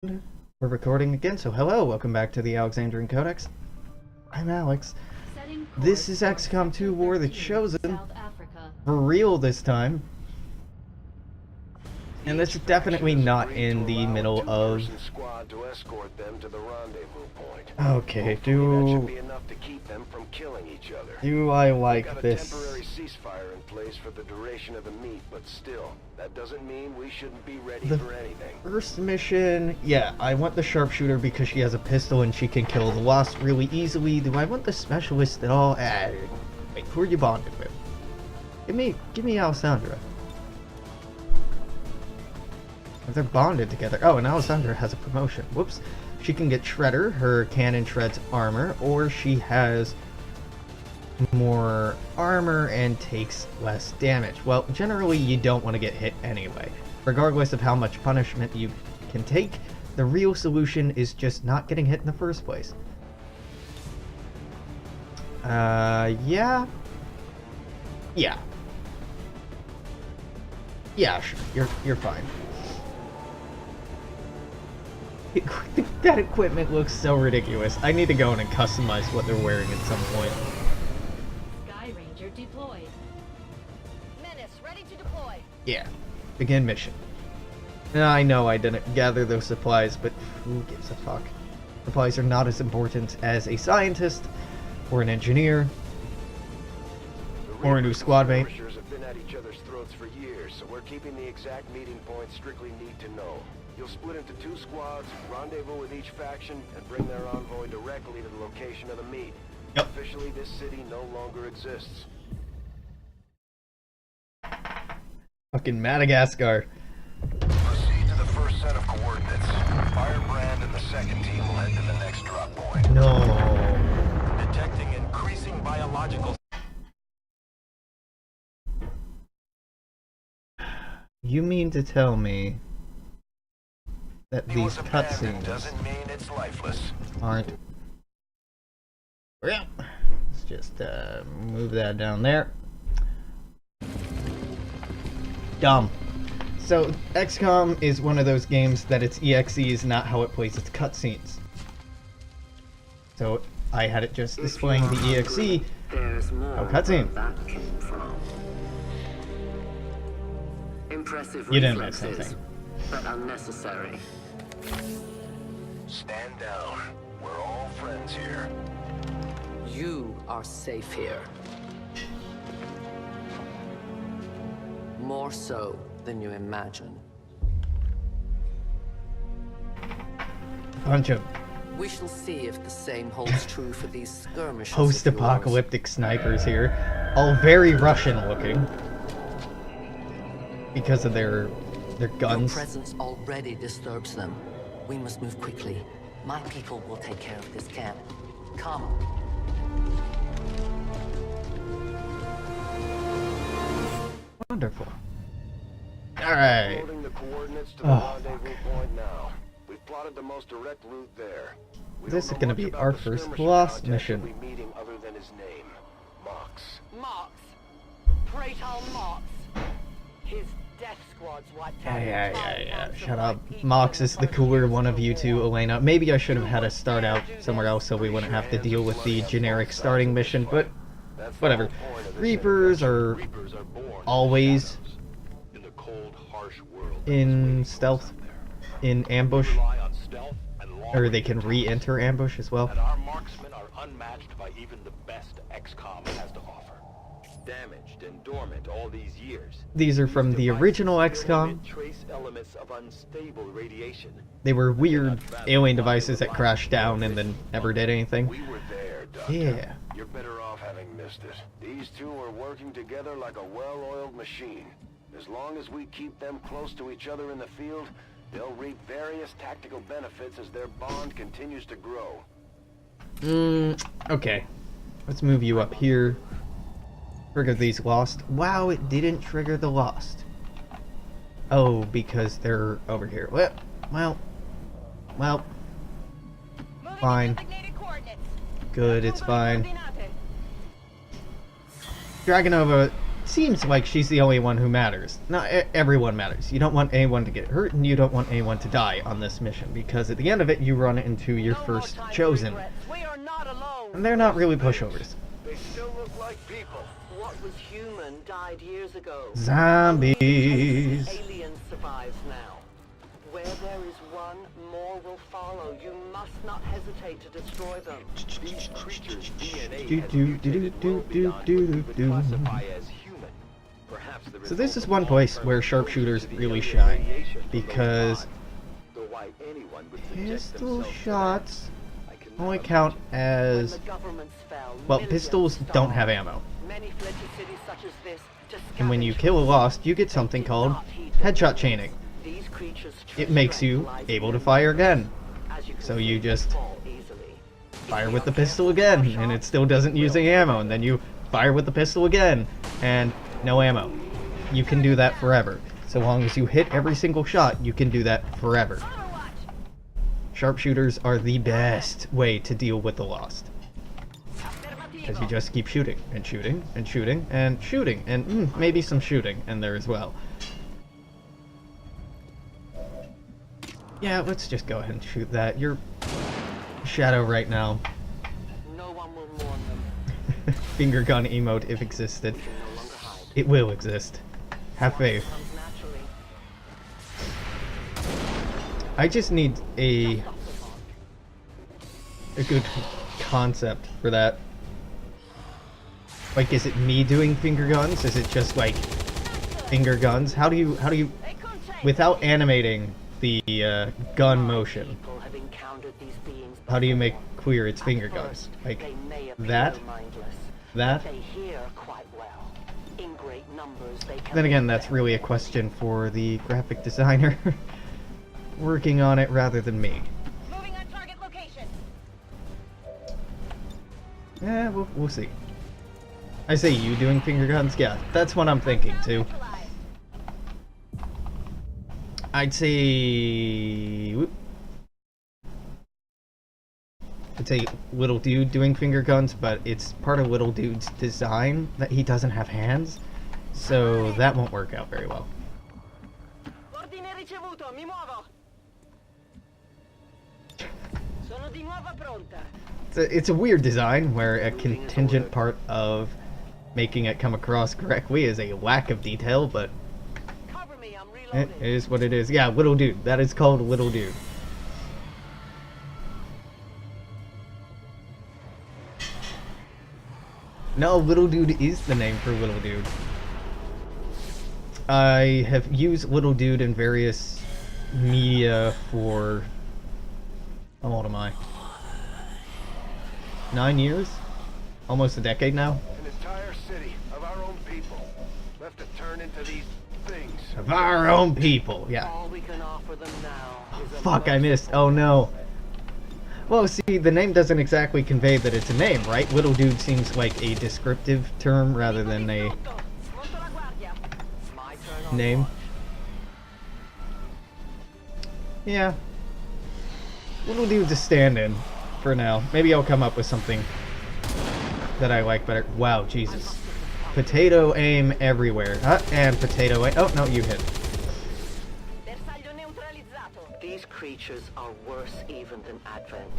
We're recording again, so hello, welcome back to the Alexandrian Codex. I'm Alex. This is XCOM 2 War of the Chosen. For real this time. And this is definitely not in the middle of... Okay, do I like this? Ceasefire in place for the duration of the meet, but still, that doesn't mean we shouldn't be ready for anything. First mission, yeah, I want the sharpshooter because she has a pistol and she can kill the Wasp really easily. Do I want the specialist at all? Wait, who are you bonded with? Give me Alessandra. If they're bonded together. Oh, and Alessandra has a promotion. Whoops. She can get Shredder, her cannon shreds armor, or she has more armor and takes less damage. Well, generally you don't want to get hit anyway. Regardless of how much punishment you can take, the real solution is just not getting hit in the first place. Yeah. Yeah, sure. You're fine. That equipment looks so ridiculous. I need to go in and customize what they're wearing at some point. Sky Ranger deployed. Menace ready to deploy. Yeah. Begin mission. I know I didn't gather those supplies, but who gives a fuck? Supplies are not as important as a scientist, or an engineer, or a new squad mate. Have been at each other's throats for years, so we're keeping the exact meeting points strictly need to know. You'll split into 2 squads, rendezvous with each faction, and bring their envoy directly to the location of the meet. Yep. Officially, this city no longer exists. Fucking Madagascar. Proceed to the first set of coordinates. Firebrand and the second team will head to the next drop point. No. Detecting increasing biological... You mean to tell me that these cutscenes doesn't mean it's lifeless. aren't... Well, let's just move that down there. Dumb. So, XCOM is one of those games that its EXE is not how it plays its cutscenes. So, I had it just displaying the EXE. Oh, cutscene. Impressive You didn't miss reflexes, something. but unnecessary. Stand down. We're all friends here. You are safe here. More so than you imagine. Bunch of We shall see if the same holds true for these skirmishes. post-apocalyptic snipers here. All very Russian looking. Because of their Your guns. presence already disturbs them. We must move quickly. My people will take care of this camp. Come. Wonderful. Alright. Loading the coordinates to the Oh, rendezvous point now. We've plotted the most direct route there. We This don't is know gonna much be about our the first skirmisher lost contact mission. we'll be meeting other than his name, Mox. Marks. Praetor Marks. His death squad's wiped out. Yeah. Shut up. Mox is the cooler one of you two, Elena. Maybe I should have had us start out somewhere else so we wouldn't have to deal with the generic starting mission, but That's the whatever. whole point of this Reapers are Reapers are born always in the cold, harsh world. in stealth, in ambush, Rely on stealth and long or they can range re-enter ambush as well. and our marksmen are unmatched by even the best XCOM has to offer. Damaged and dormant all these years. These are from the original XCOM. Trace elements of unstable radiation. They were weird alien devices that crashed down and then never did anything. We were there, Doctor. Yeah. You're better off having missed it. These two are working together like a well-oiled machine. As long as we keep them close to each other in the field, they'll reap various tactical benefits as their bond continues to grow. Okay. Let's move you up here. Trigger these lost. Wow, it didn't trigger the lost. Oh, because they're over here. Well. Fine. Good, it's fine. Dragonova seems like she's the only one who matters. Not everyone matters. You don't want anyone to get hurt, and you don't want anyone to die on this mission, because at the end of it, you run into your first chosen. We are not alone. And they're not really pushovers. They still look like people. What was human died years ago. Zombies. Alien survives now. Where there is one, more will follow. You must not hesitate to destroy them. These creatures' DNA Do, has do, mutated do, well do, beyond do, what do, we would do. classify as human. Perhaps the So this result is of one place long-term where sharpshooters exposure to the really alien shine, radiation from those because pods. Though why anyone would subject pistol themselves to shots that, I cannot only count imagine. When as... the governments fell, Well, millions pistols don't have starved. ammo. Many fled to cities such as this to And when you scavenge kill a for Lost, you get food. something They did called not heed the headshot warnings. chaining. These creatures' It true makes strength you lies able in to their fire numbers. again. As you can So see, you they just fall easily. If fire we with are the pistol careful again, with our and it shots, still doesn't use any ammo, and then you fire with the pistol again, and no ammo. You can do that forever. So long as you hit every single shot, you can do that forever. Sharpshooters are the best way to deal with the Lost. Because you just keep shooting, and shooting, and shooting, and shooting, and maybe some shooting in there as well. Yeah, let's just go ahead and shoot that. You're shadow right now. No one will mourn them. Finger gun emote if existed. We can no longer hide. It will exist. Have faith. Comes naturally. I just need a good concept for that. Like, is it me doing finger guns? Is it just like finger guns? How do you without animating the gun motion? People have encountered these beings How do you make before. clear it's At finger first, guns? Like they may appear that? mindless, That? but they hear quite well. In great numbers, they can Then again, that's really a question for the graphic designer working on it rather than me. Moving on target location. Yeah, we'll see. I say you doing finger guns? Yeah, that's what I'm thinking too. I'd say... whoop. I'd say Little Dude doing finger guns, but it's part of Little Dude's design that he doesn't have hands, so that won't work out very well. Ordine ricevuto, mi muovo. Sono di nuovo pronta. It's a weird design where a contingent part of making it come across correctly is a lack of detail, but Cover me, I'm it reloading. is what it is. Yeah, Little Dude. That is called Little Dude. No, Little Dude is the name for Little Dude. I have used Little Dude in various media for... How old am I? 9 years? Almost a decade now? An entire city of our own people left to turn into these things. Of our own people, yeah. All we can offer them now is a Fuck, I missed. Oh no. Well, see, the name doesn't exactly convey that it's a name, right? Little Dude seems like a descriptive term rather than a Monto la guardia. My turn on name. watch. Yeah. Little Dude's a stand-in for now. Maybe I'll come up with something that I like better. Wow, Jesus. Potato aim everywhere. And potato aim. Oh, no, you hit. Bersaglio neutralizzato. These creatures are worse even than Advent.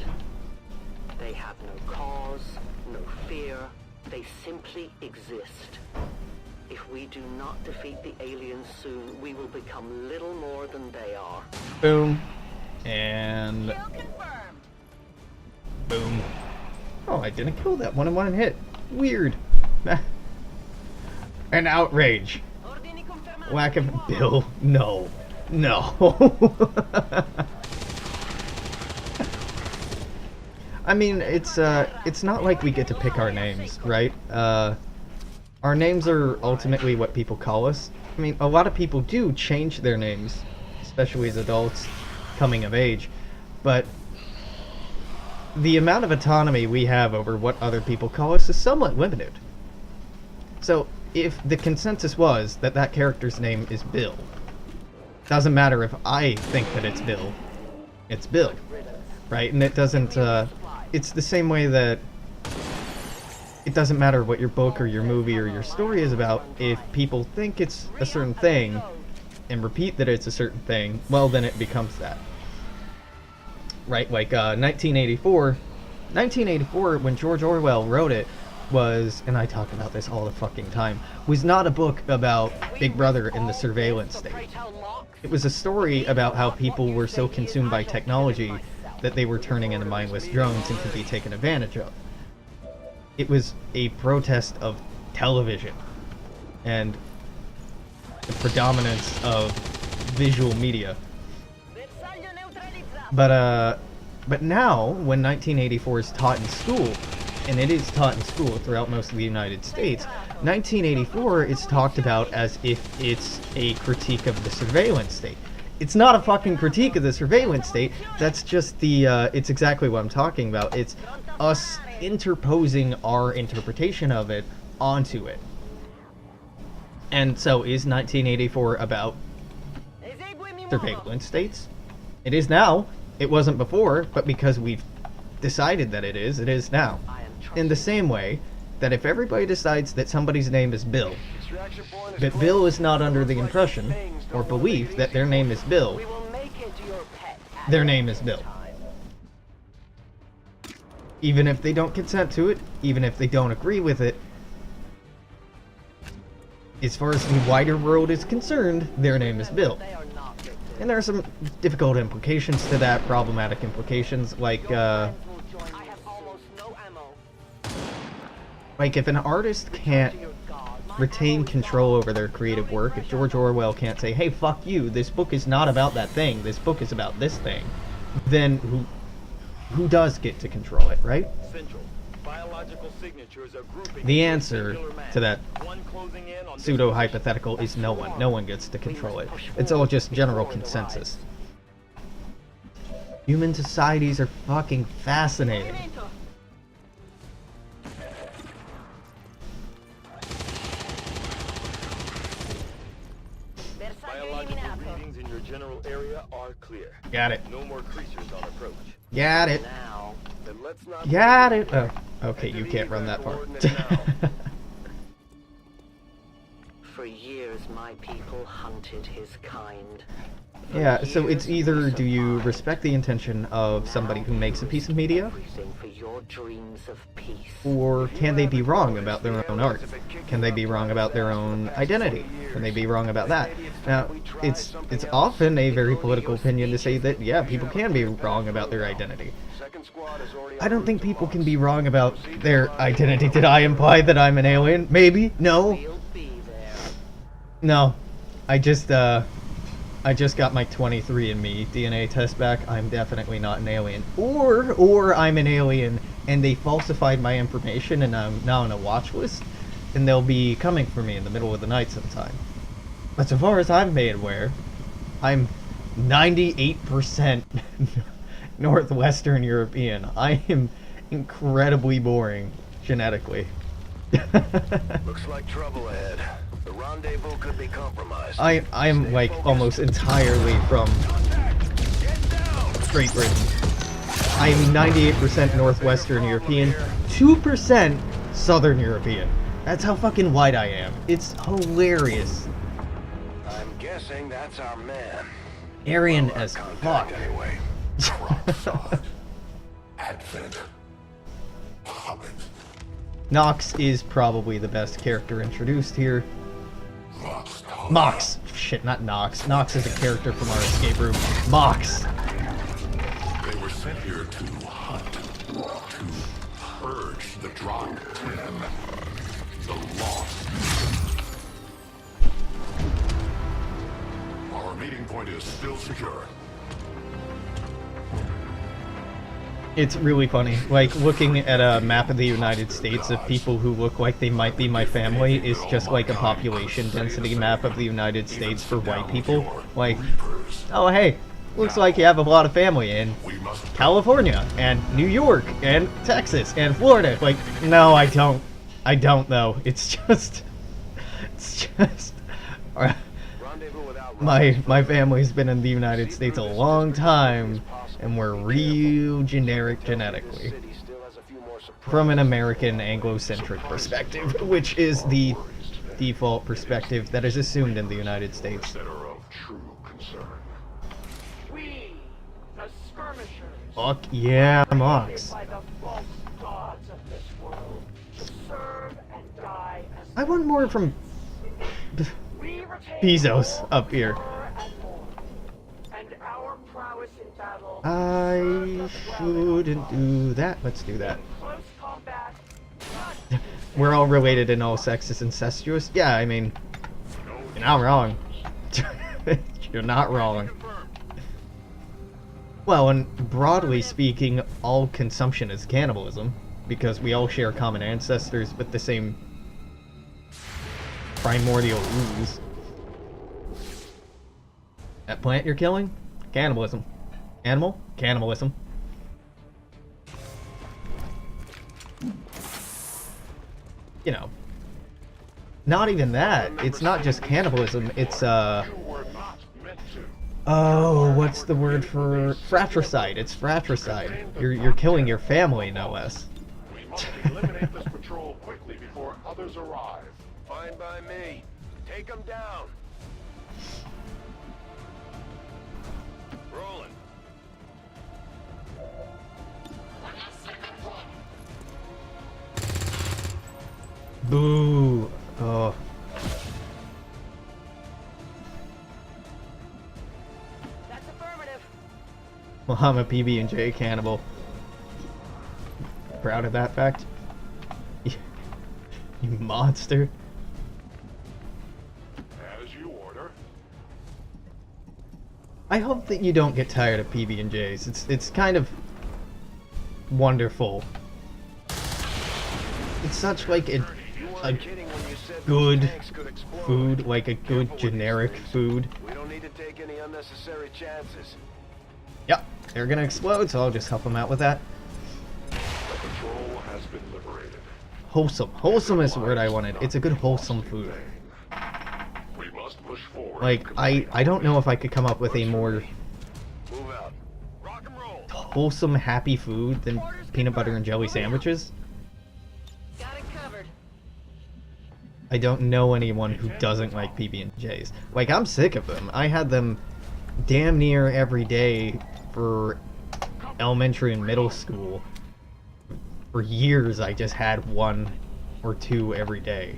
They have no cause, no fear. They simply exist. If we do not defeat the aliens soon, we will become little more than they are. Boom. And Kill confirmed. boom. Oh, I didn't kill that one in one hit. Weird. An outrage. Ordini confermati. Lack of... mi muovo. Bill, no. No. I mean, it's not like we get to pick our names, right? Our names are ultimately what people call us. I mean, a lot of people do change their names, especially as adults coming of age, but the amount of autonomy we have over what other people call us is somewhat limited. So, if the consensus was that that character's name is Bill, doesn't matter if I think that it's Bill, it's Bill, right? And it doesn't, it's the same way that it doesn't matter what your book or your movie or your story is about. If people think it's a certain thing and repeat that it's a certain thing, well, then it becomes that. Right? Like 1984, when George Orwell wrote it, was, and I talk about this all the fucking time, was not a book about Big Brother and the surveillance state. It was a story about how people were so consumed by technology that they were turning into mindless drones and could be taken advantage of. It was a protest of television and the predominance of visual media. But now, when 1984 is taught in school, and it is taught in school throughout most of the United States, 1984 is talked about as if it's a critique of the surveillance state. It's not a fucking critique of the surveillance state. That's just the, it's exactly what I'm talking about. It's us interposing our interpretation of it onto it. And so is 1984 about surveillance states? It is now. It wasn't before, but because we've decided that it is now. In the same way that if everybody decides that somebody's name is Bill, but Bill is not under the impression or belief that their name is Bill, their name is Bill. Even if they don't consent to it, even if they don't agree with it, as far as the wider world is concerned, their name is Bill. And there are some difficult implications to that, problematic implications, like if an artist can't retain control over their creative work, if George Orwell can't say, hey, fuck you, this book is not about that thing, this book is about this thing, then who does get to control it, right? The answer to that pseudo-hypothetical is no one. No one gets to control it. It's all just general consensus. Human societies are fucking fascinating. Biological readings in your general area are clear. Got it. No more creatures on approach. Got it. Then let's not Got it. Oh, okay, you can't run that part. For years, my people hunted his kind. Yeah, so it's either do you respect the intention of somebody who makes a piece of media, Everything for your dreams of peace. or can they be wrong about their own art? Can they be wrong about their own identity? Can they be wrong about that? Now, it's often a very political opinion to say that, yeah, people can be wrong about their identity. I don't think people can be wrong about their identity. Did I imply that I'm an alien? Maybe? No? We'll be there. No. I just got my 23andMe DNA test back. I'm definitely not an alien. Or I'm an alien and they falsified my information and I'm now on a watch list and they'll be coming for me in the middle of the night sometime. But so far as I'm made aware, I'm 98% Northwestern European. I am incredibly boring genetically. Looks like trouble ahead. The rendezvous could be compromised. I'm like almost entirely from Great Britain. I am 98% Northwestern European, 2% Southern European. That's how fucking white I am. It's hilarious. I'm guessing that's our man. Aryan Well, as contact fuck. Anyway. Advent. Hobbit. Nox is probably the best character introduced here. Mox. Shit, not Nox. Nox is a character from our escape room. Mox. They were sent here to hunt, to purge the Drop 10, the Lost. Our meeting point is still secure. It's really funny. Like, looking at a map of the United States of people who look like they might be my family is just like a population density map of the United States for white people. Like, oh hey, looks like you have a lot of family in California, and New York, and Texas, and Florida. Like, no, I don't. I don't, though. It's just... My family's been in the United States a long time, and we're real generic genetically. City still has a few more from an American Anglo-centric perspective, which is the default perspective that is assumed in the United States. That are of true concern. We, the skirmishers, Fuck yeah, Mox. by the false gods of this world, serve and die as I want more from we retain Bezos up here. more and more. And our prowess in battle I shouldn't do that. Let's do that. close combat. We're all related and all sex is incestuous. Yeah, I mean, you're not wrong. You're not wrong. Well, and broadly speaking, all consumption is cannibalism, because we all share common ancestors with the same primordial ooze. That plant you're killing? Cannibalism. Animal? Cannibalism. You know. Not even that. It's not just cannibalism, it's oh, what's the word for fratricide? It's fratricide. You're killing your family, no less. We must eliminate this patrol quickly before others arrive. Fine by me. Take them down. Rolling. Boo. Oh. That's affirmative. Well, I'm a PB&J cannibal. Proud of that fact? You monster. As you order. I hope that you don't get tired of PB&Js. It's kind of wonderful. It's such like a Kidding when you said good those tanks could explode. food, like a good Careful with generic these things. food. We don't need to take any unnecessary chances. Yep, they're gonna explode, so I'll just help them out with that. The patrol has been liberated. Wholesome. Wholesome is the word I wanted. It's a good wholesome food. We must push forward. Like, I don't know if I could come up with a more Move out. Rock and roll. wholesome, happy food than peanut butter and jelly sandwiches. Got it covered. I don't know anyone who doesn't like PB&Js. Like, I'm sick of them. I had them damn near every day for elementary and middle school. For years, I just had one or two every day.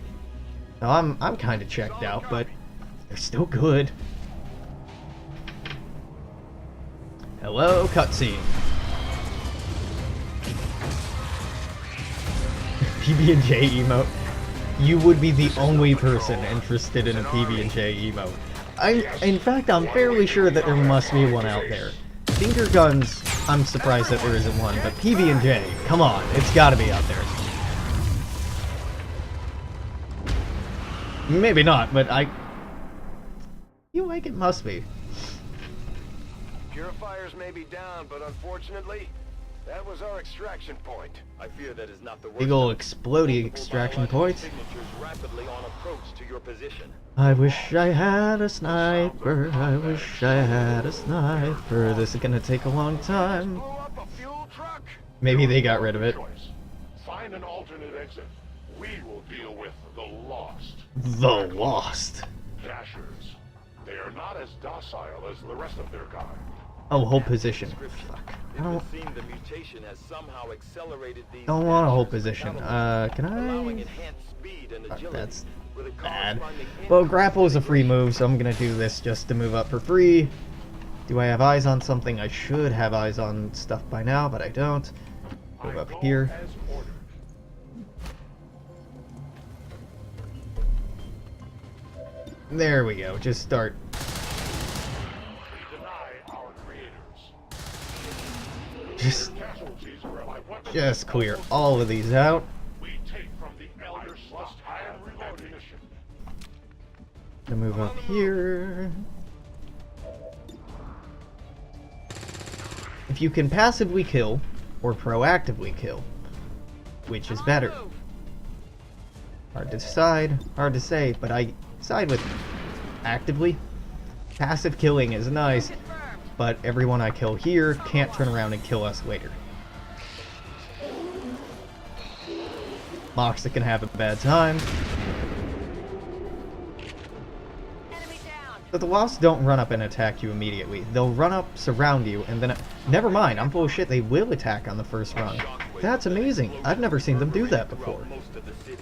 Now, I'm kind of checked out, but they're still good. Hello, cutscene. PB&J emote. You would be the only person interested in a PB&J emote. In fact, I'm fairly sure that there must be one out there. Finger guns, I'm surprised that there isn't one, but PB&J, come on, it's gotta be out there. Maybe not, but I feel like it must be. Purifiers may be down, but unfortunately, that was our extraction point. I fear that is not the worst. Big ol' explodey extraction point. Signatures rapidly on approach to your position. I wish I had a sniper, I wish I had a sniper. This is gonna take a long time. Blew up a fuel truck. Maybe they got rid of it. Choice. Find an alternate exit. We will deal with the lost. The Lost. Dashers. They are not as docile as the rest of their kind. Oh, hold position. Description. Fuck. It I would don't, seem the mutation has somehow accelerated these don't want to hold dashers' position. development, Can allowing I? enhanced speed and agility. That's with a bad. corresponding Well, grapple is a free increase move, so I'm gonna do this just to move up for free. Do I have eyes on something? I should have eyes on stuff by now, but I don't. Move up here. As ordered. There we go. Just start. We deny our creators. Just Casualties are like weapons. Just clear all of these out. We take from the elders lust and ammunition. To move up here. If you can passively kill or proactively kill, which is better? Hard to decide, hard to say, but I side with actively. Passive killing is nice, but everyone I kill here can't turn around and kill us later. Moxa can have a bad time. Enemy down. But the Lost don't run up and attack you immediately. They'll run up, surround you, and then... Never mind, I'm full of shit, they will attack on the first run. That's amazing. I've never seen them do that before. Most of the city.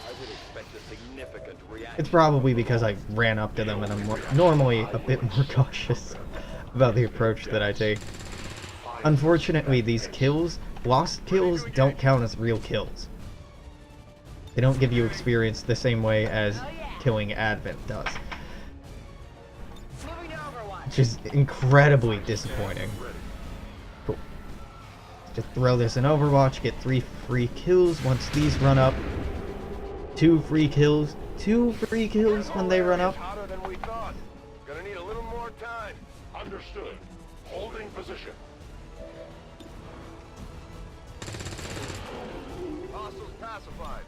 I would expect a significant reaction. It's probably because I ran up to them and I'm normally a bit more cautious about the approach that I take. Unfortunately, these kills, Lost kills, don't count as real kills. They don't give you experience the same way as killing Advent does. Moving to Overwatch. Which is incredibly disappointing. Cool. Just throw this in Overwatch, get 3 free kills once these run up. 2 free kills. 2 free kills when they run up. Hotter than we thought. Gonna need a little more time. Understood. Holding position. Hostiles pacified.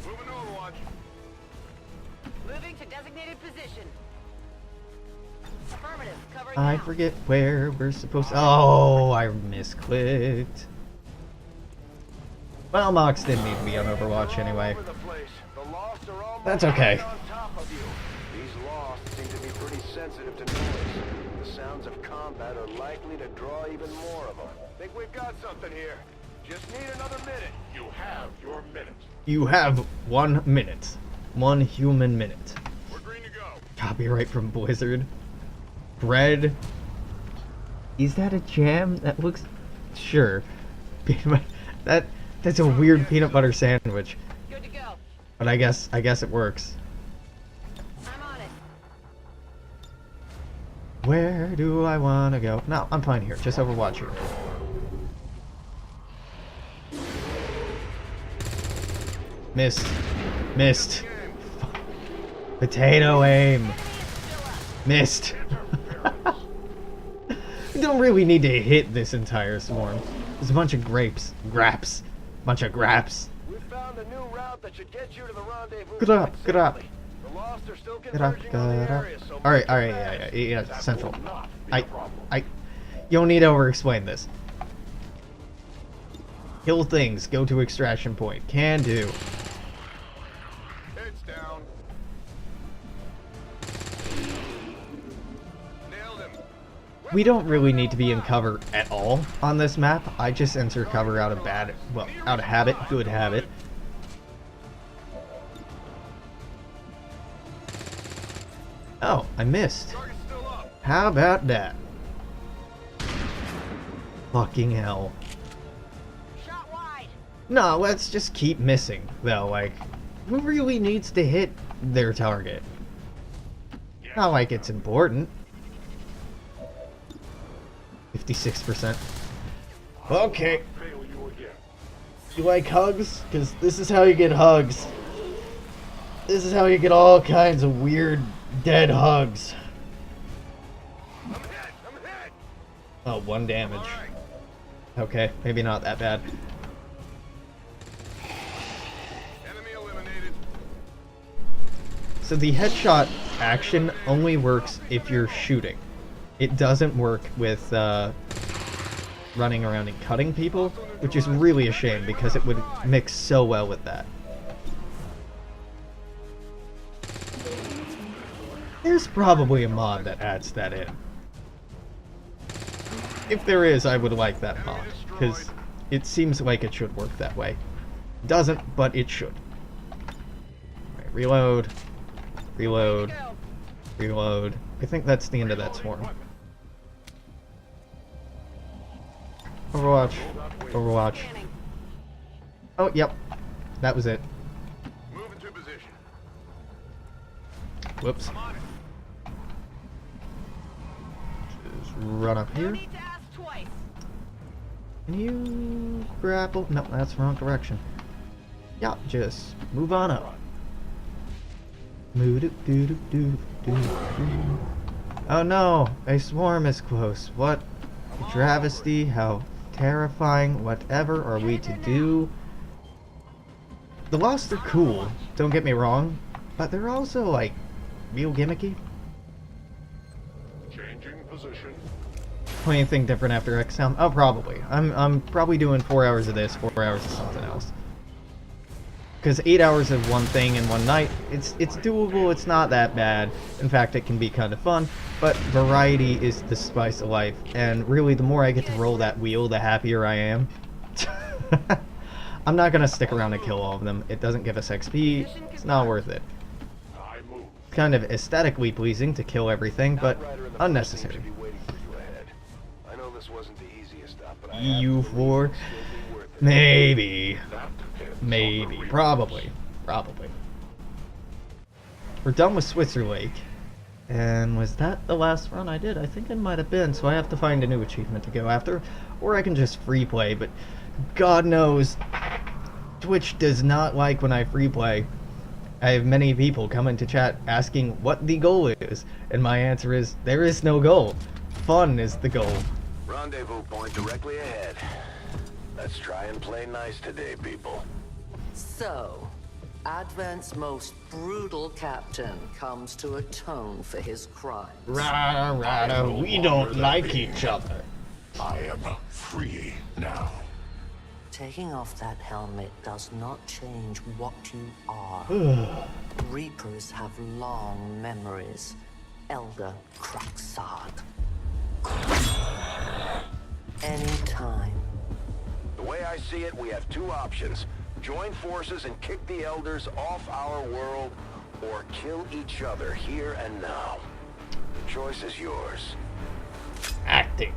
Moving to Overwatch. Moving to designated position. Affirmative. Covering I now. forget where we're supposed to... Oh, I misclicked. Well, Mox didn't need to be on Overwatch anyway. All over the place. The Lost are almost That's okay. right on top of you. These Lost seem to be pretty sensitive to noise. The sounds of combat are likely to draw even more of them. Think we've got something here. Just need another minute. You have your minute. You have 1 minute. 1 human minute. We're green to go. Copyright from Blizzard. Bread. Is that a jam? That looks... Sure. That's a weird peanut butter sandwich. Good to go. But I guess it works. I'm on it. Where do I want to go? No, I'm fine here. Just Overwatch here. Missed. Missed. Potato aim. Missed. You don't really need to hit this entire swarm. There's a bunch of grapes. Graps. Bunch of graps. We found a new route that should get you to the rendezvous. Good up, quite good up. safely. The Lost are still Get up, converging on the get up. area, so Alright, move alright, fast. yeah, central. Not be a problem. You don't need to over-explain this. Kill things, go to extraction point. Can do. Heads down. Nailed him. We don't really need to be in cover at all on this map. I just enter cover out of out of habit, good habit. Oh, I missed. Target's still up. How about that? Fucking hell. Shot wide. No, let's just keep missing, though. Like, who really needs to hit their target? Not like it's important. 56%. Okay. Fail you again. You like hugs? Because this is how you get hugs. This is how you get all kinds of weird dead hugs. I'm hit. I'm hit. Oh, 1 damage. All right. Okay, maybe not that bad. Enemy eliminated. So the headshot action only works if you're shooting. It doesn't work with running around and cutting people, which is really a shame because it would mix so well with that. There's probably a mod that adds that in. If there is, I would like that mod, because it seems like it should work that way. It doesn't, but it should. Right, reload. Reload. Reload. I think that's the end of that swarm. Overwatch. Overwatch. Oh, yep. That was it. Move into position. Whoops. I'm on it. Just run up No here. need to ask twice. Can you grapple? No, that's the wrong direction. Yeah, just move on up. Oh no, a swarm is close. What a travesty, how terrifying. Whatever are we to do? The Lost are cool, don't get me wrong, but they're also, like, real gimmicky. Changing position. Play anything different after XCOM? Oh, probably. I'm probably doing 4 hours of this, 4 hours of something else. Because 8 hours of one thing in one night, it's doable, it's not that bad. In fact, it can be kind of fun, but variety is the spice of life, and really the more I get to roll that wheel, the happier I am. I'm not gonna stick around to kill all of them. It doesn't give us XP, it's not worth it. Kind of aesthetically pleasing to kill everything, but unnecessary. EU4? Maybe. Maybe. Probably. We're done with Switzer Lake. And was that the last run I did? I think it might have been, so I have to find a new achievement to go after. Or I can just free play, but God knows Twitch does not like when I free play. I have many people come into chat asking what the goal is, and my answer is, there is no goal. Fun is the goal. Rendezvous point directly ahead. Let's try and play nice today, people. So, Advent's most brutal captain comes to atone for his crimes. Rada, we don't like each other. I am free now. Taking off that helmet does not change what you are. Reapers have long memories. Elder Cracksard. Anytime. The way I see it, we have two options. Join forces and kick the Elders off our world, or kill each other here and now. The choice is yours. Acting.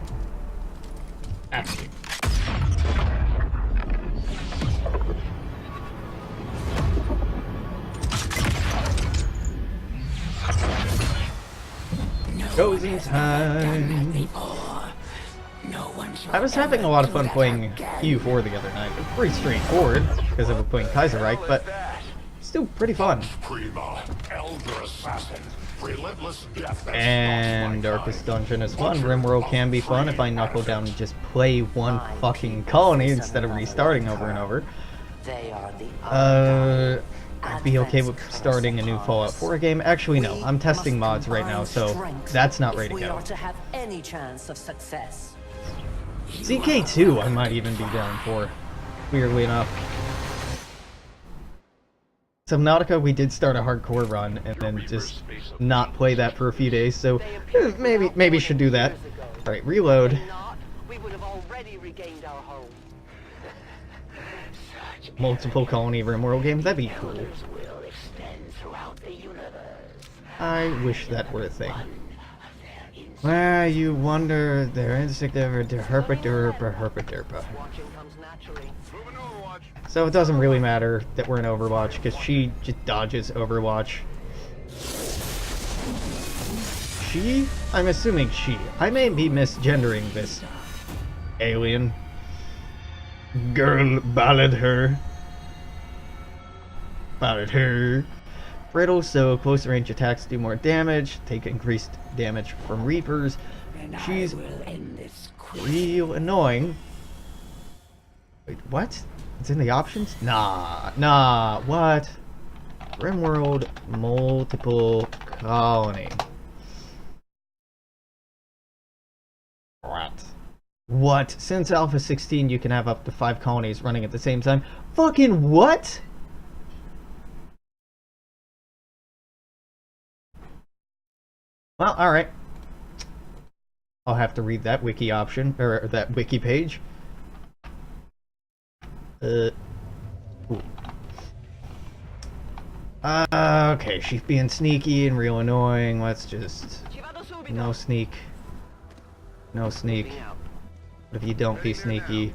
Cozy time. I was having a lot of fun playing EU4 the other night. It's pretty straightforward because I was playing Kaiserreich, but still pretty fun. Prima, Elder Assassin, relentless death. And Darkest Dungeon is fun. Rimworld can be fun if I knuckle down and just play one fucking colony instead of restarting over and over. They are the I'd be okay with starting a new Fallout 4 game. Actually, no. I'm testing mods right now, so that's not ready to we go. are to have any chance of success. CK2 I might even be down for, weirdly enough. Subnautica, we did start a hardcore run and then just not play that for a few days, so maybe should do that. Alright, reload. We would have already regained our home. Multiple colony Rimworld games, that'd be cool. I wish that were a thing. Where you wonder their instinct ever to herpa. So it doesn't really matter that we're in Overwatch, because she just dodges Overwatch. She? I'm assuming she. I may be misgendering this alien. Girl, ballad her. Brittle, so close range attacks do more damage, take increased damage from Reapers. She's real annoying. Wait, what? It's in the options? Nah, what? Rimworld multiple colony. What? Since Alpha 16 you can have up to 5 colonies running at the same time. Fucking what? Well, alright. I'll have to read that wiki option, or that wiki page. Okay, she's being sneaky and real annoying. Let's just... No sneak. No sneak. But if you don't be sneaky,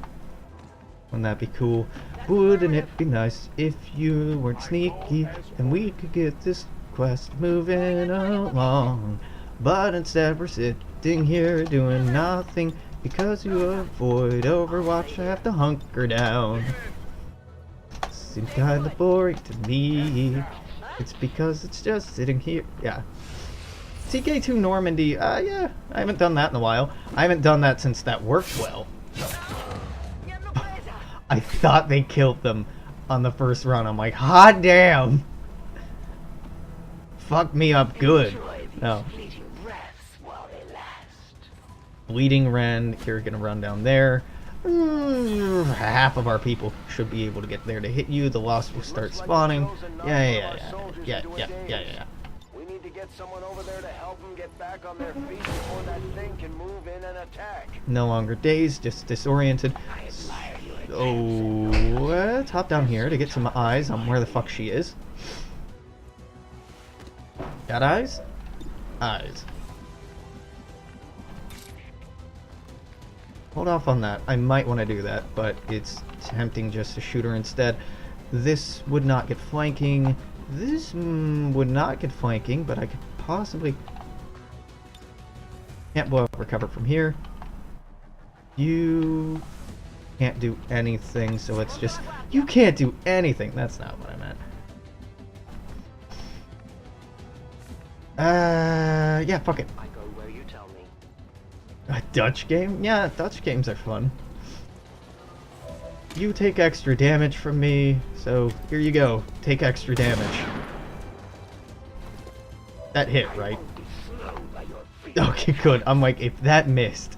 wouldn't that be cool? Wouldn't it be nice if you weren't sneaky and we could get this quest moving along? But instead we're sitting here doing nothing because you avoid Overwatch. I have to hunker down. Seems kinda boring to me. It's because it's just sitting here. Yeah. CK2 Normandy, yeah, I haven't done that in a while. I haven't done that since that worked well. I thought they killed them on the first run. I'm like, hot damn! Fuck me up good. No. Bleeding Ren, you're gonna run down there. half of our people should be able to get there to hit you. The Lost will start spawning. Yeah. We need to get someone over there to help them get back on their feet before that thing can move in and attack. No longer dazed, just disoriented. Oh, let's hop down here to get some eyes on where the fuck she is. Got eyes? Eyes. Hold off on that. I might want to do that, but it's tempting just to shoot her instead. This would not get flanking. This would not get flanking, but I could possibly... Can't blow up recover from here. You can't do anything, so it's just... You can't do anything. That's not what I meant. Yeah, fuck it. I go where you tell me. A Dutch game? Yeah, Dutch games are fun. You take extra damage from me, so here you go. Take extra damage. That hit, right? Okay, good. I'm like, if that missed,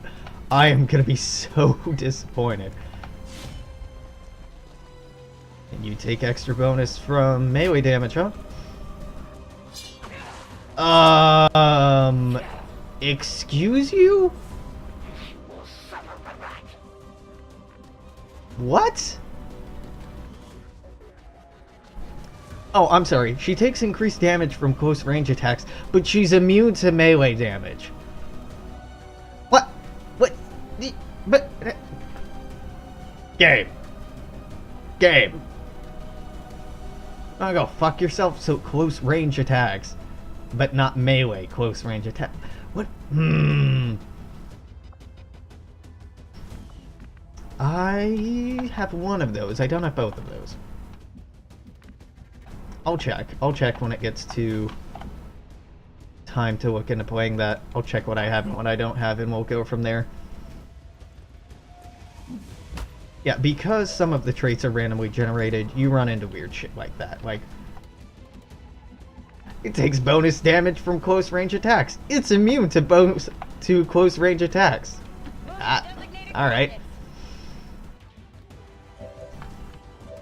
I am gonna be so disappointed. And you take extra bonus from melee damage, huh? Excuse you? What? Oh, I'm sorry. She takes increased damage from close range attacks, but she's immune to melee damage. What? What? But... Game. Game. Oh, go fuck yourself. So close range attacks, but not melee close range attack. What? I have one of those. I don't have both of those. I'll check. I'll check when it gets to time to look into playing that. I'll check what I have and what I don't have, and we'll go from there. Yeah, because some of the traits are randomly generated, you run into weird shit like that. Like, it takes bonus damage from close range attacks. It's immune to close range attacks. Alright.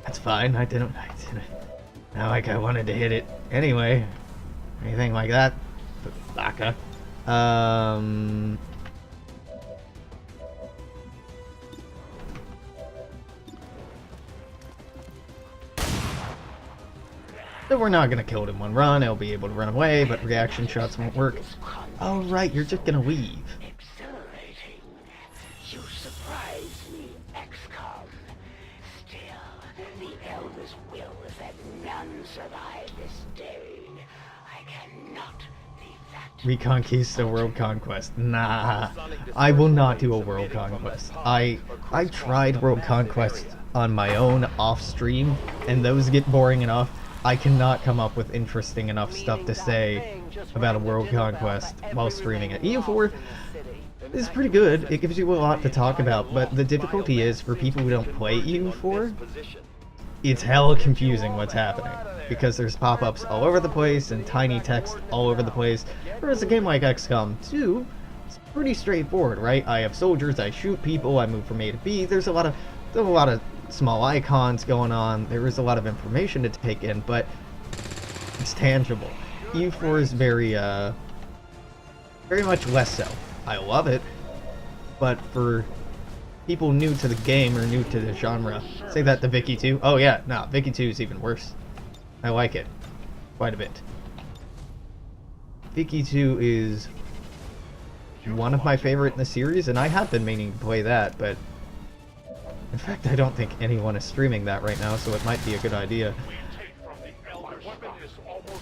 That's fine. I didn't. Not like I wanted to hit it anyway. Anything like that. Baka. So we're not gonna kill it in one run. It'll be able to run away, but reaction shots won't work. Oh right, you're just gonna leave. Exhilarating. You surprise me, XCOM. Still, the Elder's will is that none survive this day. I cannot leave that. Reconquista World Conquest. Nah. I will not do a World Conquest. I tried World Conquest on my own off stream, and those get boring enough. I cannot come up with interesting enough stuff to say about a World Conquest while streaming it. EU4 is pretty good. It gives you a lot to talk about, but the difficulty is for people who don't play EU4, it's hella confusing what's happening, because there's pop-ups all over the place and tiny text all over the place. Whereas a game like XCOM 2, it's pretty straightforward, right? I have soldiers, I shoot people, I move from A to B. There's a lot of small icons going on. There is a lot of information to take in, but it's tangible. EU4 is very much less so. I love it, but for people new to the game or new to the genre, say that to Vicky 2. Oh yeah, no, Vicky 2 is even worse. I like it quite a bit. Vicky 2 is one of my favorite in the series, and I have been meaning to play that, but in fact, I don't think anyone is streaming that right now, so it might be a good idea.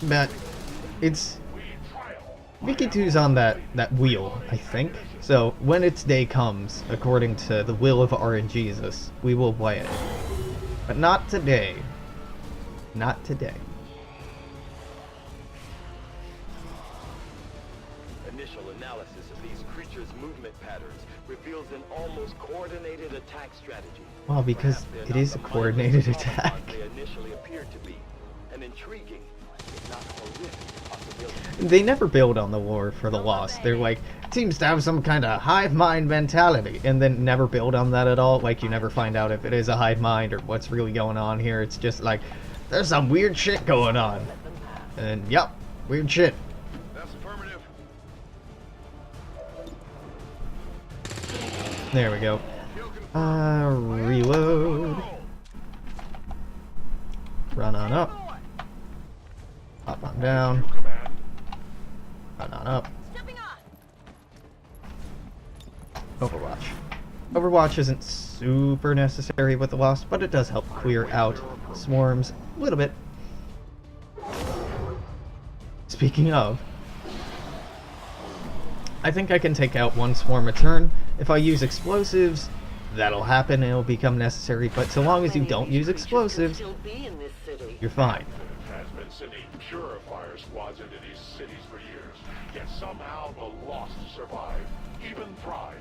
But it's... Vicky 2's on that wheel, I think. So when its day comes, according to the will of RNGesus, we will play it. But not today. Not today. Initial analysis of these creatures' movement patterns reveals an almost coordinated attack strategy. Well, because it is a coordinated attack. They initially appeared to be an intriguing if not horrific, possibility. They never build on the lore for the Lost. They're like, seems to have some kind of hive mind mentality, and then never build on that at all. Like, you never find out if it is a hive mind or what's really going on here. It's just like, there's some weird shit going on. And, yep, weird shit. That's affirmative. There we go. Reload. Run on up. Hop on down. Run on up. Jumping off. Overwatch. Overwatch isn't super necessary with the Lost, but it does help clear out swarms a little bit. Speaking of, I think I can take out one swarm a turn. If I use explosives, that'll happen and it'll become necessary, but so long as you don't use explosives, you're fine. Has been sending purifier squads into these cities for years, yet somehow the Lost survive, even thrive.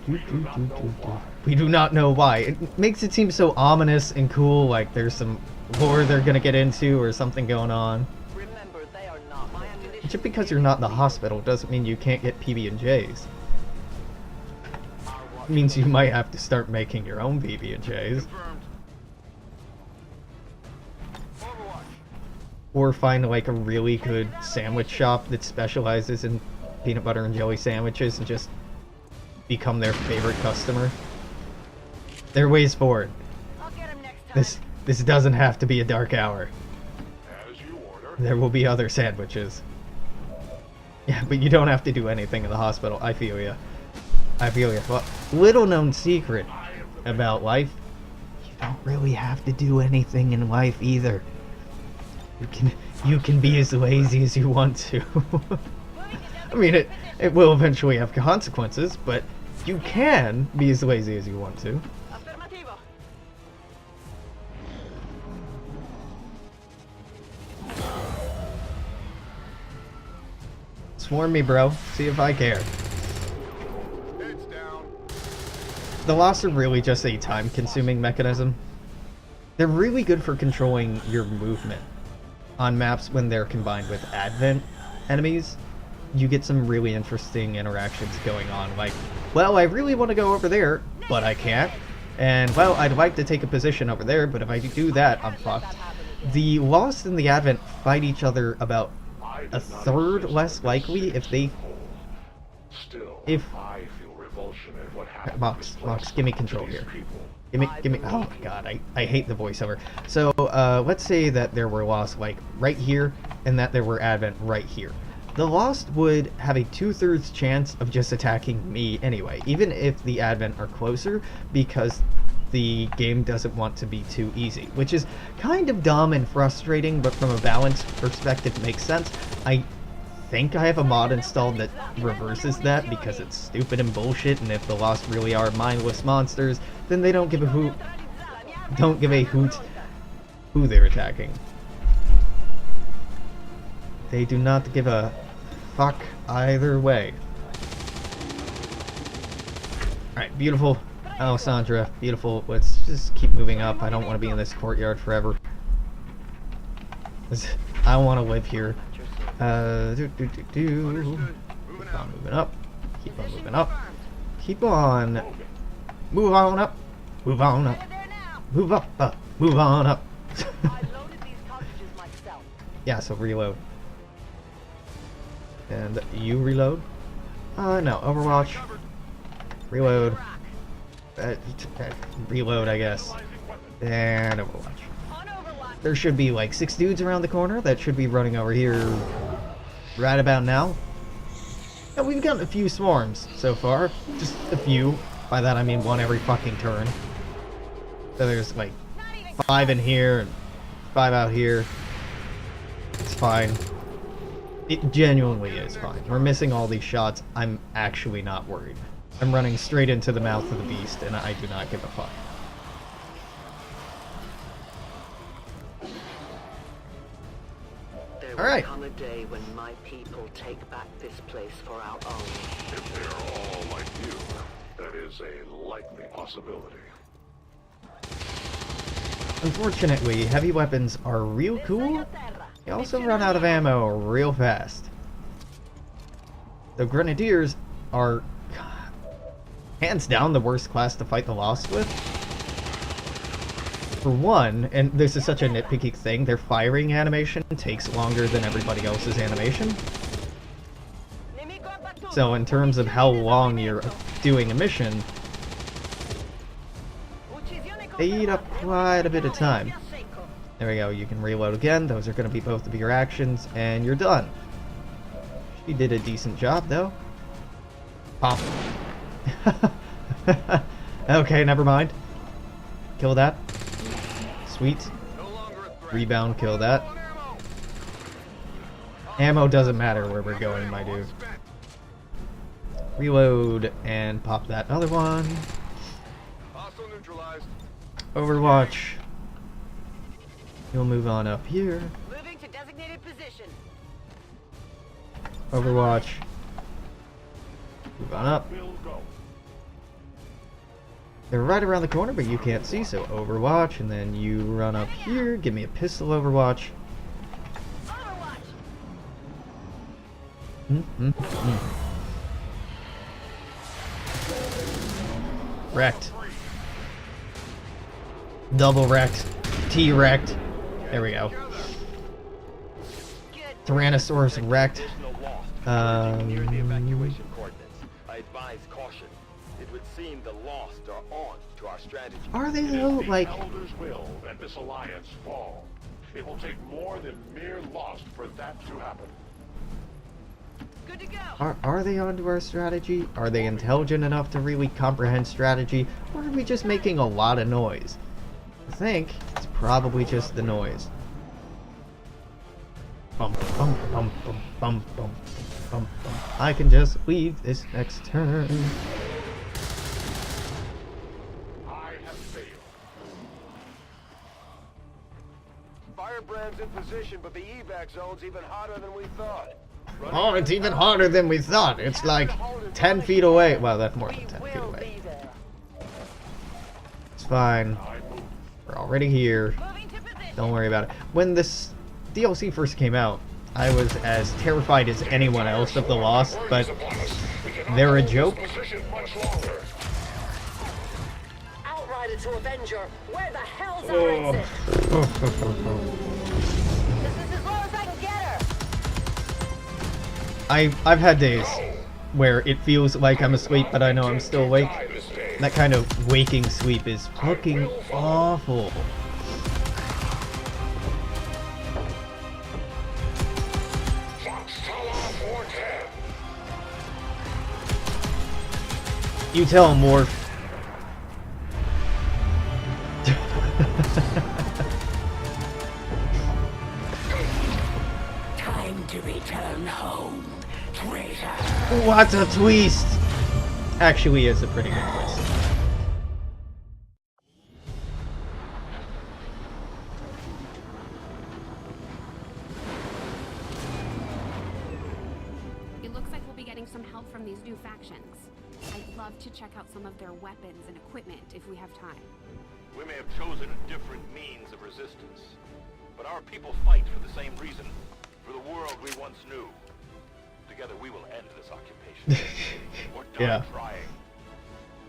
We do not know why. We do not know why. It makes it seem so ominous and cool, like there's some lore they're gonna get into or something going on. Remember, they are not my ammunition. Just because you're not in the hospital doesn't mean you can't get PB&Js. It means you might have to start making your own PB&Js. Confirmed. Overwatch. Or find like a really good sandwich shop that specializes in peanut butter and jelly sandwiches and just become their favorite customer. There are ways forward. I'll get him next time. This doesn't have to be a dark hour. As you order. There will be other sandwiches. Yeah, but you don't have to do anything in the hospital. I feel ya. I feel ya. Well, little known secret about life, you don't really have to do anything in life either. You can be as lazy as you want to. I mean, it will eventually have consequences, but you can be as lazy as you want to. Affermativo. Swarm me, bro. See if I care. Heads down. The Lost are really just a time-consuming mechanism. They're really good for controlling your movement on maps when they're combined with Advent enemies. You get some really interesting interactions going on, like, well, I really want to go over there, but I can't. And, well, I'd like to take a position over there, but if I do that, I'm fucked. The Lost and the Advent fight each other about a third less likely if they... Still, If... I feel revulsion at what happened. Mox, give me control to these here. people. Give me, oh my god, I hate the voiceover. So, let's say that there were Lost, like, right here, and that there were Advent right here. The Lost would have a 2/3 chance of just attacking me anyway, even if the Advent are closer, because the game doesn't want to be too easy, which is kind of dumb and frustrating, but from a balance perspective makes sense. I think I have a mod installed that reverses that, because it's stupid and bullshit, and if the Lost really are mindless monsters, then they don't give a hoot who they're attacking. They do not give a fuck either way. Alright, beautiful Alessandra, beautiful. Let's just keep moving up. I don't want to be in this courtyard forever. I want to live here. Keep on moving up. Keep on moving up. Keep on. Move on up. Move on up. Move up. Move on up. I loaded these cartridges myself. Yeah, so reload. And you reload? No, Overwatch. Reload. Reload, I guess. And Overwatch. There should be like 6 dudes around the corner that should be running over here right about now. And we've gotten a few swarms so far. Just a few. By that I mean one every fucking turn. So there's like 5 in here and 5 out here. It's fine. It genuinely is fine. We're missing all these shots. I'm actually not worried. I'm running straight into the mouth of the beast, and I do not give a fuck. There All right. will come a day when my people take back this place for our own. If they're all like you, that is a likely possibility. Unfortunately, heavy weapons are real cool, You also run out of ammo real fast. The Grenadiers are hands down the worst class to fight the Lost with. For one, and this is such a nitpicky thing, their firing animation takes longer than everybody else's animation. So in terms of how long you're doing a mission, they eat up quite a bit of time. There we go, you can reload again, those are going to be both of your actions, and you're done. She did a decent job, though. Pop. Okay, never mind. Kill that. Sweet. Rebound, kill that. Ammo doesn't matter where we're going, my dude. Reload and pop that other one. Overwatch. You'll move on up here. Moving to designated position. Overwatch. Move on up. They're right around the corner, but you can't see, so Overwatch, and then you run up here. Give me a pistol, Overwatch. Wrecked. Double wrecked. T-wrecked. There we go. Tyrannosaurus wrecked. Near the evacuation coordinates. I advise caution. It would seem the Lost are on to our strategy. Are they though? Like, Elders will that this alliance fall. It will take more than mere lost for that to happen. Good to go. are they onto our strategy? Are they intelligent enough to really comprehend strategy? Or are we just making a lot of noise? I think it's probably just the noise. Bum, bum, bum, bum, bum, bum, bum, bum. I can just leave this next turn. I have failed. Firebrand's in position, but the evac zone's even hotter than we thought. Oh, it's even harder than we thought. It's like 10 feet away. Well, that's more than 10 feet away. It's fine. We're already here. Don't worry about it. When this DLC first came out, I was as terrified as anyone else of the Lost, but they're a joke. Outrider to Avenger, where the hell's our exit? This is as low as I can get her. I've had days where it feels like I'm asleep, but I know I'm still awake. That kind of waking sleep is fucking awful. You tell him, Morph. Time to return home, traitor. What a twist! Actually, is a pretty good twist. It looks like we'll be getting some help from these new factions. I'd love to check out some of their weapons and equipment if we have time. We may have chosen a different means of resistance, but our people fight for the same reason, for the world we once knew. Together we will end this occupation. We're done Yeah. trying.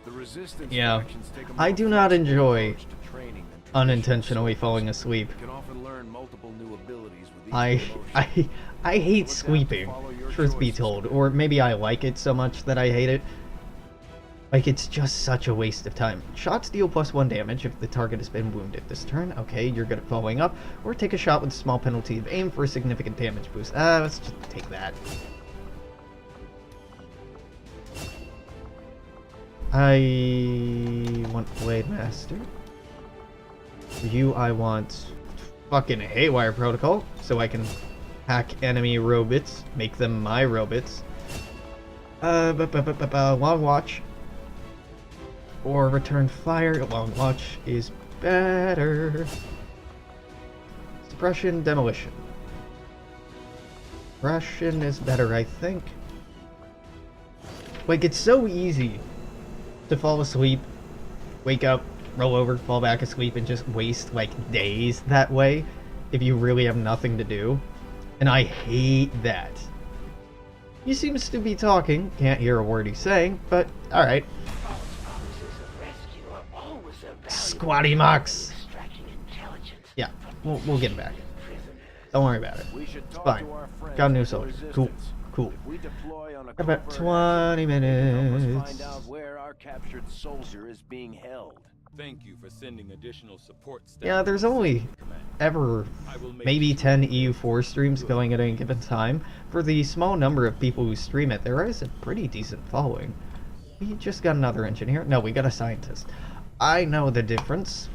The resistance Yeah. factions take a I more do not flexible enjoy approach to training than unintentionally traditional falling soldiers. asleep. You can often learn multiple new abilities with each I promotion. I hate sweeping, truth be told, or maybe I like it so much that I hate it. Like, it's just such a waste of time. Shots deal +1 damage if the target has been wounded this turn. Okay, you're good at following up. Or take a shot with a small penalty of aim for a significant damage boost. Let's just take that. I want Blade Master. For you, I want fucking Haywire Protocol, so I can hack enemy robots, make them my robots. Long Watch. Or Return Fire. Long Watch is better. Suppression, Demolition. Suppression is better, I think. Like, it's so easy to fall asleep, wake up, roll over, fall back asleep, and just waste, like, days that way. if you really have nothing to do. And I hate that. He seems to be talking. Can't hear a word he's saying, but alright. Squatty Mox! Yeah, we'll get him back. Don't worry about it. It's fine. Got a new soldier. Cool. Cool. About 20 minutes. Find out where our captured soldier is being held. Thank you for sending additional support staff. Yeah, there's only ever maybe 10 EU4 streams going at any given time. For the small number of people who stream it, there is a pretty decent following. We just got another engineer. No, we got a scientist. I know the difference.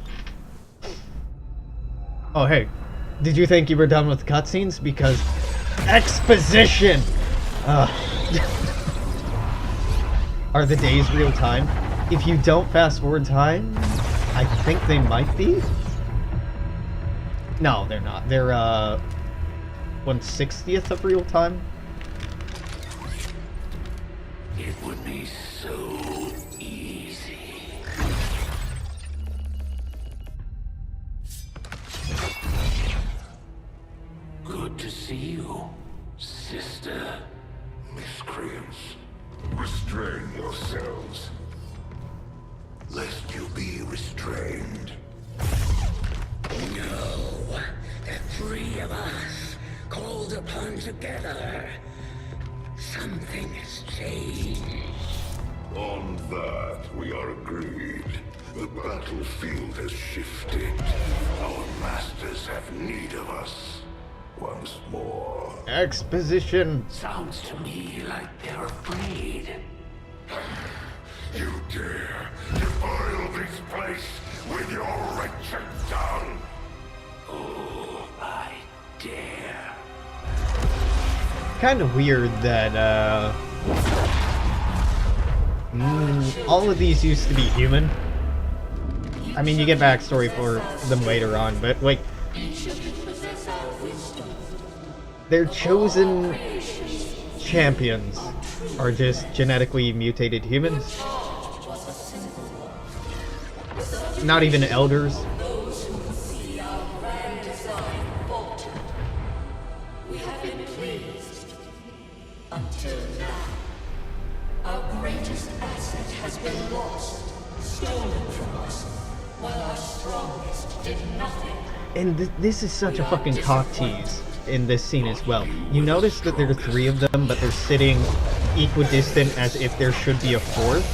Oh, hey. Did you think you were done with cutscenes? Because exposition! Are the days real time? If you don't fast forward time, I think they might be. No, they're not. They're 1/60th of real time. It would be so easy. Good to see you, sister. Miscreants, restrain yourselves. Lest you be restrained. No, the three of us, called upon together. Something has changed. On that, we are agreed. The battlefield has shifted. Our masters have need of us. Once more. Exposition. Sounds to me like they're afraid. You dare defile this place with your wretched tongue? Oh, I dare. Kind of weird that, all of these used to be human. I mean, you get backstory for them later on, but, like, their chosen champions are just genetically mutated humans. Not even elders. We have been pleased. Until now, our greatest asset has been lost, stolen from us, while our strongest did nothing. And this is such a fucking cock tease in this scene as well. You notice that there are 3 of them, but they're sitting equidistant as if there should be a 4th.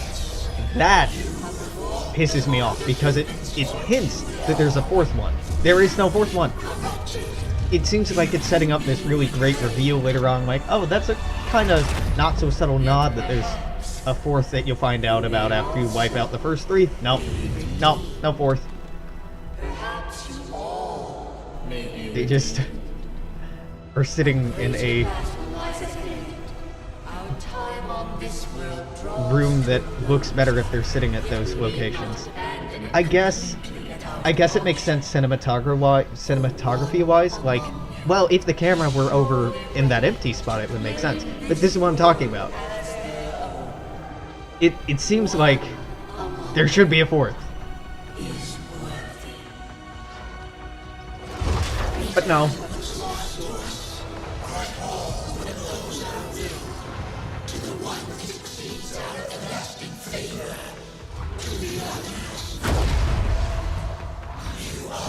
That pisses me off because it hints that there's a 4th one. There is no 4th one. It seems like it's setting up this really great reveal later on, like, oh, that's a kind of not so subtle nod that there's a 4th that you'll find out about after you wipe out the first 3. Nope. No 4th. They just are sitting in a room that looks better if they're sitting at those locations. I guess it makes sense cinematography-wise. Like, well, if the camera were over in that empty spot, it would make sense. But this is what I'm talking about. It seems like there should be a 4th. But no.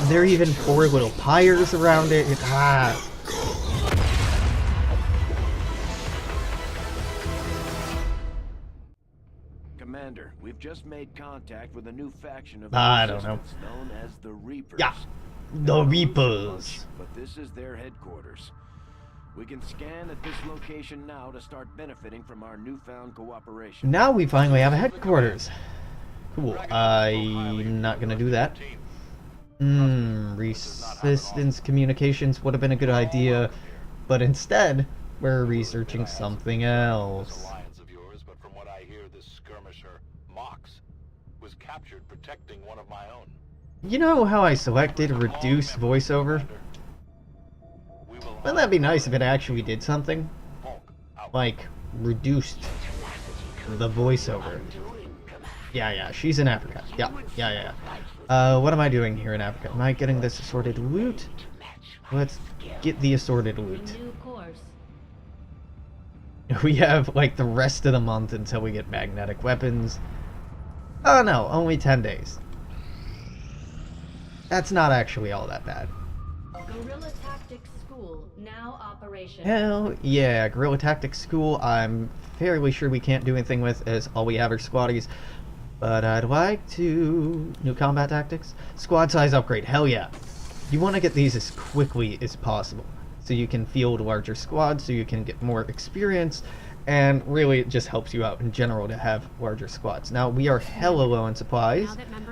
There are even 4 little pyres around it. Commander, we've just made contact with a new faction of I don't know. known as the Reapers. Yeah, the Reapers. But this is their headquarters. We can scan at this location now to start benefiting from our newfound cooperation. Now we finally have a headquarters. Cool. I'm not gonna do that. Resistance communications would have been a good idea, but instead, we're researching something else. Of yours, but from what I hear, this skirmisher, Mox, was captured protecting one of my own. You know how I selected reduced voiceover? Wouldn't that be nice if it actually did something? Like, reduced the voiceover. Yeah, she's in Africa. Yeah. What am I doing here in Africa? Am I getting this assorted loot? Let's get the assorted loot. New course. We have like the rest of the month until we get magnetic weapons. Oh no, only 10 days. That's not actually all that bad. Guerrilla Tactics School now operational. Hell yeah, Guerrilla Tactics School I'm fairly sure we can't do anything with, as all we have are squaddies. But I'd like to... New combat tactics? Squad size upgrade, hell yeah. You want to get these as quickly as possible, so you can field larger squads, so you can get more experience, and really it just helps you out in general to have larger squads. Now, we are hella low on supplies,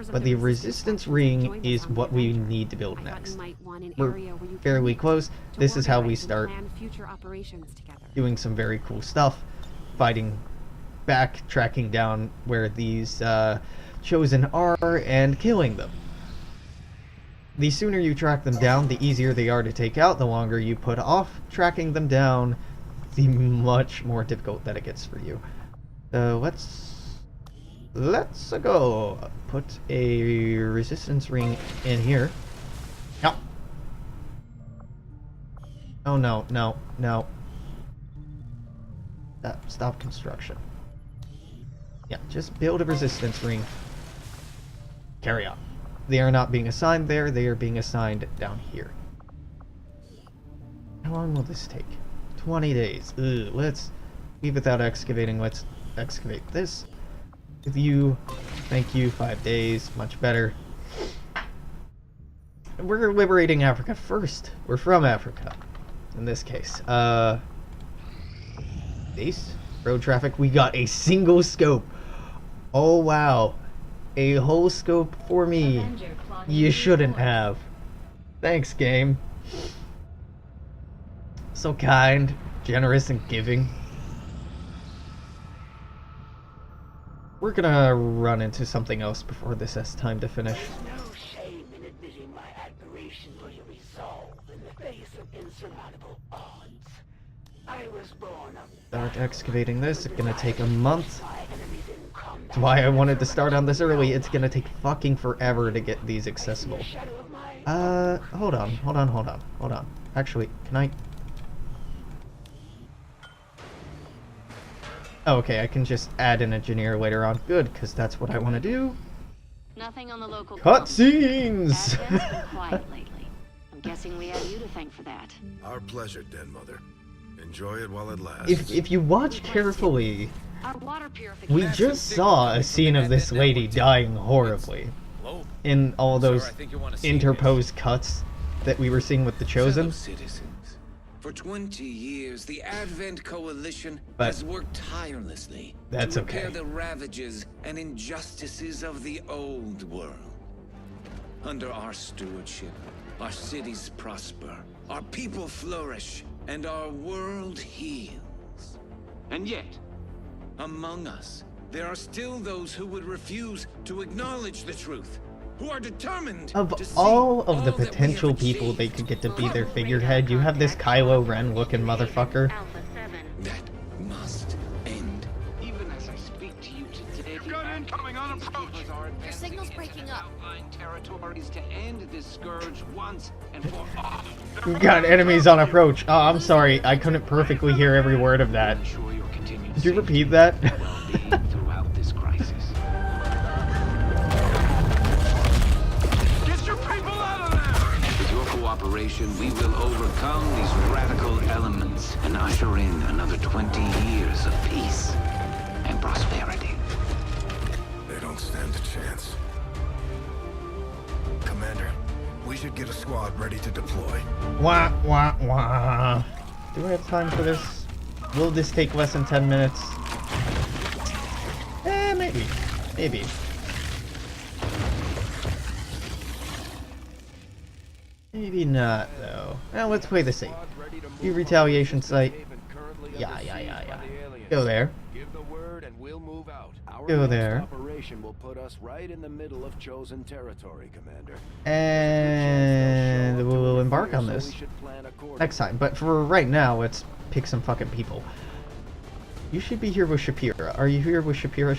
but the resistance ring is what we need to build next. We're fairly close. This is how we start doing some very cool stuff, fighting back, tracking down where these chosen are, and killing them. The sooner you track them down, the easier they are to take out. The longer you put off tracking them down, the much more difficult that it gets for you. So let's go. Put a resistance ring in here. No. Oh no, no, no. Stop construction. Yeah, just build a resistance ring. Carry on. They are not being assigned there, they are being assigned down here. How long will this take? 20 days. Ugh, let's leave without excavating. Let's excavate this. With you, thank you, 5 days, much better. We're liberating Africa first. We're from Africa, in this case. Base, road traffic, we got a single scope. Oh wow. A whole scope for me. You shouldn't have. Thanks, game. So kind, generous, and giving. We're gonna run into something else before this has time to finish. There's no shame in admitting my admiration for your resolve in the face of insurmountable odds. I was born of... Start excavating this. It's gonna take a month. That's why I wanted to start on this early. It's gonna take fucking forever to get these accessible. Hold on. Actually, can I... Oh, okay, I can just add an engineer later on. Good, because that's what I want to do. Nothing on the local cutscenes. Advent's been quiet lately. I'm guessing we have you to thank for that. Our pleasure, Den Mother. Enjoy it while it lasts. If you watch carefully, Our water purification. we just saw a scene of this lady dying horribly in all those interposed cuts that we were seeing with the Chosen. Citizens, for 20 years, the Advent Coalition has worked tirelessly to repair the ravages and injustices of the old world. Under our stewardship, our cities prosper, our people flourish, and our world heals. And yet, among us, there are still those who would refuse to acknowledge the truth, who are determined Of to see all of the potential people they could get to be their figurehead, you have this Kylo Ren looking motherfucker. That must end. Even as I speak to you today, you've got incoming on approach. Your signal's breaking up. Territories to end this scourge once and for all. We got enemies on approach. Oh, I'm sorry, I couldn't perfectly hear every word of that. Did you repeat that? Throughout this crisis. Get your people out of there! With your cooperation, we will overcome these radical elements and usher in another 20 years of peace and prosperity. They don't stand a chance. Commander, we should get a squad ready to deploy. Wah, wah, wah. Do I have time for this? Will this take less than 10 minutes? Maybe. Maybe. Maybe not, though. Now let's play the safe. View retaliation site. Yeah. Go there. Give the word and we'll move out. Our Go next there. operation will put us right in the middle of chosen territory, Commander. And we'll embark on this next time. But for right now, let's pick some fucking people. You should be here with Shapira. Are you here with Shapira?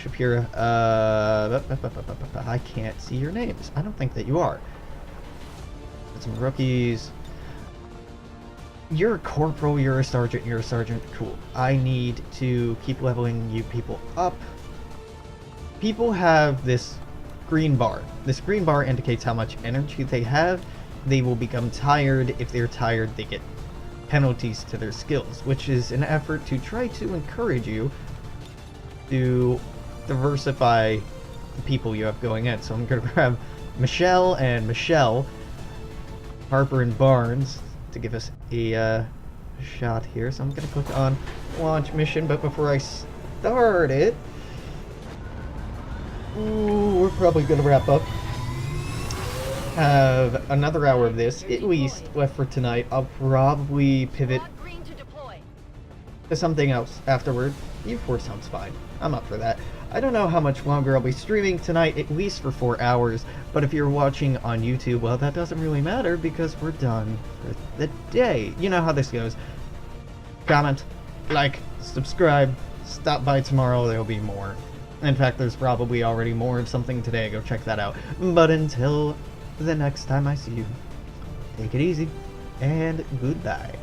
I can't see your names. I don't think that you are. Got some rookies. you're a corporal, you're a sergeant, cool. I need to keep leveling you people up. People have this green bar. This green bar indicates how much energy they have. They will become tired. If they're tired, they get penalties to their skills, which is an effort to try to encourage you to diversify the people you have going in. So I'm going to grab Michelle and Michelle, Harper and Barnes to give us a shot here. So I'm going to click on launch mission, but before I start it, we're probably going to wrap up. Have another hour of this at least left for tonight. I'll probably pivot to something else afterward. U4 sounds fine. I'm up for that. I don't know how much longer I'll be streaming tonight, at least for 4 hours, but if you're watching on YouTube, well, that doesn't really matter because we're done for the day. You know how this goes. Comment, like, subscribe, stop by tomorrow, there'll be more. In fact, there's probably already more of something today, go check that out. But until the next time I see you, take it easy, and goodbye.